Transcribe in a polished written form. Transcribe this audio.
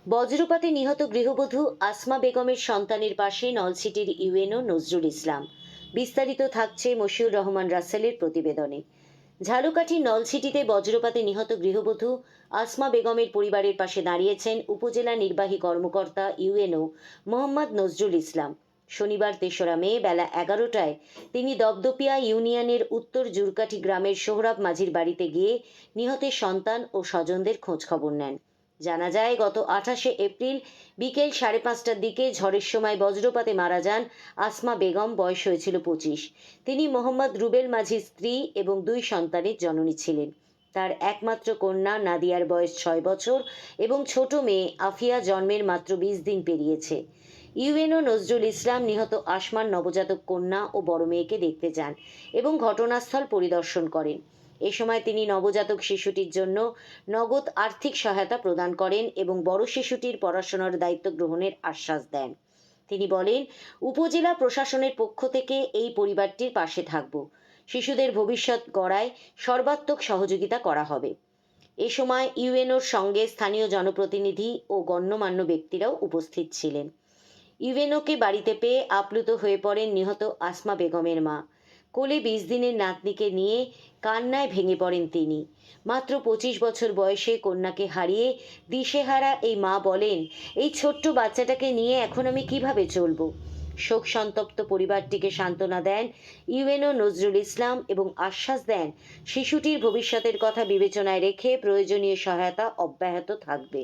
বজ্রপাতে নিহত গৃহবধূ আসমা বেগমের সন্তানের পাশে নলছিটির ইউএনও নজরুল ইসলাম। বিস্তারিত থাকছে মশিউর রহমান রাসেলের প্রতিবেদনে। ঝালকাঠির নলছিটিতে বজ্রপাতে নিহত গৃহবধূ আসমা বেগমের পরিবারের পাশে দাঁড়িয়েছেন উপজেলা নির্বাহী কর্মকর্তা ইউএনও মোহাম্মদ নজরুল ইসলাম। শনিবার ৩রা মে বেলা ১১টায় তিনি দপদপিয়া ইউনিয়নের উত্তর জুরকাঠি গ্রামের সোহরাব মাঝির বাড়িতে গিয়ে নিহতের সন্তান ও স্বজনদের খোঁজখবর নেন। জানা যায়, গত ২৮শে এপ্রিল বিকেল ৫:৩০টার দিকে ঝড়ের সময় বজ্রপাতে মারা যান আসমা বেগম। বয়স হয়েছিল ২৫। তিনি মোহাম্মদ রুবেল মাঝির স্ত্রী এবং ২ সন্তানের জননী ছিলেন। তার একমাত্র কন্যা নাদিয়ার বয়স ৬ বছর এবং ছোট মেয়ে আফিয়া জন্মের মাত্র ২০ দিন পেরিয়েছে। ইউএনও নজরুল ইসলাম নিহত আসমার নবজাতক কন্যা ও বড় মেয়েকে দেখতে যান এবং ঘটনাস্থল পরিদর্শন করেন। এ সময় তিনি নবজাতক শিশুটির জন্য নগদ আর্থিক সহায়তা প্রদান করেন এবং বড় শিশুটির পড়াশোনার দায়িত্ব গ্রহণের আশ্বাস দেন। তিনি বলেন, উপজেলা প্রশাসনের পক্ষ থেকে এই পরিবারটির পাশে থাকব। শিশুদের ভবিষ্যৎ গড়ায় সর্বাত্মক সহযোগিতা করা হবে। এ সময় ইউএনওর সঙ্গে স্থানীয় জনপ্রতিনিধি ও গণ্যমান্য ব্যক্তিরাও উপস্থিত ছিলেন। ইউএনওকে বাড়িতে পেয়ে আপ্লুত হয়ে পড়েন নিহত আসমা বেগমের মা। কোলে ২০ দিনের নাতনিকে নিয়ে কান্নায় ভেঙে পড়েন তিনি। মাত্র ২৫ বছর বয়সে কন্যাকে হারিয়ে দিশেহারা এই মা বলেন, এই ছোট্ট বাচ্চাটাকে নিয়ে এখন আমি কিভাবে চলব। শোক সন্তপ্ত পরিবারটিকে সান্ত্বনা দেন ইউএনও নজরুল ইসলাম এবং আশ্বাস দেন শিশুটির ভবিষ্যতের কথা বিবেচনায় রেখে প্রয়োজনীয় সহায়তা অব্যাহত থাকবে।